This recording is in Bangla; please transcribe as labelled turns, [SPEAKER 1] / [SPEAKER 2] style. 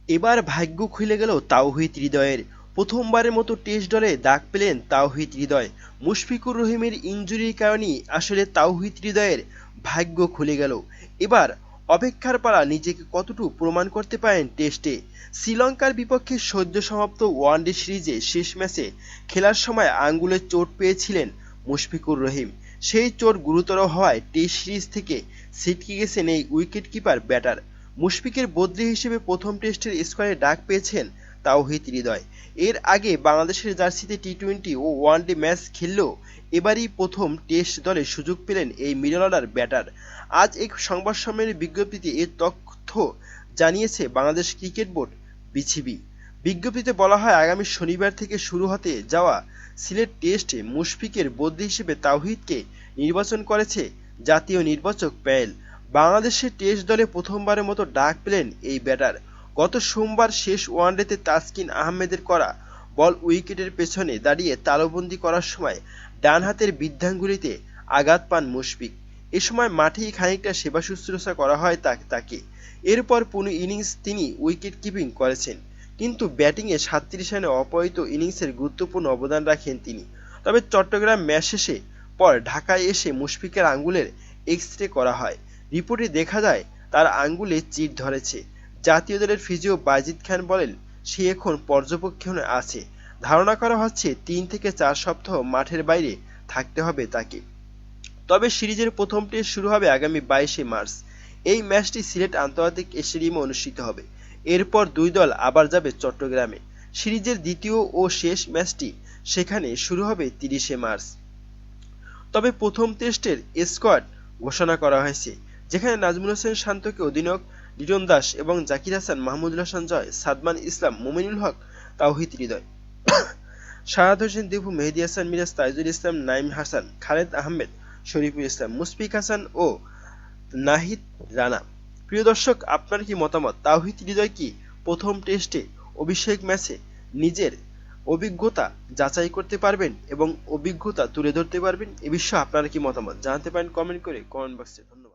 [SPEAKER 1] এবার ভাগ্য খুলে গেল তাওহিদ হৃদয়ের। প্রথমবারের মতো টেস্ট দলে ডাক পেলেন তাওহিদ হৃদয়। মুশফিকুর রহিমের ইনজুরির কারণেই আসলে তাওহিদ হৃদয়ের ভাগ্য খুলে গেল। এবার অপেক্ষার পালা নিজেকে কতটুকু প্রমাণ করতে পারেন টেস্টে। শ্রীলঙ্কার বিপক্ষে সদ্য সমাপ্ত ওয়ানডে সিরিজে শেষ ম্যাচে খেলার সময় আঙ্গুলে চোট পেয়েছিলেন মুশফিকুর রহিম। সেই চোট গুরুতর হওয়ায় টেস্ট সিরিজ থেকে ছিটকে গেছেন এই উইকেটকিপার ব্যাটার। মুশফিকের বদলি হিসেবে প্রথম টেস্টের স্কোয়াডে ডাক পেয়েছেন তাওহিদ হৃদয়। এর আগে বাংলাদেশের জার্সিতে টি-টোয়েন্টি ও ওয়ানডে ম্যাচ খেললেও এবারই প্রথম টেস্ট দলে সুযোগ পেলেন এই মিডল অর্ডার ব্যাটার। আজ এক সংবাদ সম্মেলনের বিজ্ঞপ্তিতে এ তথ্য জানিয়েছে বাংলাদেশ ক্রিকেট বোর্ড বিসিবি। বিজ্ঞপ্তিতে বলা হয়, আগামী শনিবার থেকে শুরু হতে যাওয়া সিলেট টেস্টে মুশফিকের বদলি হিসেবে তাওহিদকে নির্বাচন করেছে জাতীয় নির্বাচক প্যানেল। বাংলাদেশের টেস্ট দলে প্রথমবারের মতো ডাক পেলেন এই ব্যাটার। গত সোমবার শেষ ওয়ানডেতে তাসকিন আহমেদের করা বল উইকেটের পেছনে দাঁড়িয়ে তালুবন্দী করার সময় ডান হাতের বৃদ্ধাঙ্গুলিতে আঘাত পান মুশফিক। এ সময় মাঠেই খানিকটা সেবা শুশ্রূষা করা হয় তাকে। এরপর পুরো ইনিংস তিনি উইকেট কিপিং করেছেন, কিন্তু ব্যাটিংয়ে ৩৭ রানে অপরাজিত ইনিংসের গুরুত্বপূর্ণ অবদান রাখেন তিনি। তবে চট্টগ্রাম ম্যাচ শেষে পর ঢাকায় এসে মুশফিকের আঙ্গুলের এক্স-রে করা হয়। রিপোর্টে দেখা যায় তার আঙ্গুলে চিড় ধরেছে। জাতীয় দলের ফিজিও বাইজিদ খান বলেন, সে এখন পর্যবেক্ষণে আছে। ধারণা করা হচ্ছে ৩ থেকে ৪ সপ্তাহ মাঠের বাইরে থাকতে হবে তাকে। তবে সিরিজের প্রথম টেস্ট শুরু হবে আগামী ২২শে মার্চ। এই ম্যাচটি সিলেট আন্তর্জাতিক স্টেডিয়ামে অনুষ্ঠিত হবে। এরপর দুই দল আবার যাবে চট্টগ্রামে। সিরিজের দ্বিতীয় ও শেষ ম্যাচটি সেখানে শুরু হবে ৩০শে মার্চ। তবে প্রথম টেস্টের স্কোয়াড ঘোষণা করা হয়েছে, যেখানে নাজমুল হোসেন শান্তকে অধিনায়ক, লিটন দাস এবং জাকির হাসান, মাহমুদুল হাসান জয়, সাদমান ইসলাম, মুমিনুল হক, তাওহিদ হৃদয়, সাহাদ হোসেন দীপু, মেহেদী হাসান মিরাজ, তাইজুল ইসলাম, নাঈম হাসান, খালেদ আহমেদ, শরীফুল ইসলাম, মুশফিক হাসান ও নাহিদ রানা। প্রিয় দর্শক, আপনার কি মতামত? তাওহিদ হৃদয় কি প্রথম টেস্টে অভিষেক ম্যাচে নিজের অভিজ্ঞতা যাচাই করতে পারবেন এবং অভিজ্ঞতা তুলে ধরতে পারবেন? এ বিষয়ে আপনার কি মতামত জানাতে পারেন কমেন্ট করে কমেন্ট বক্সে। ধন্যবাদ।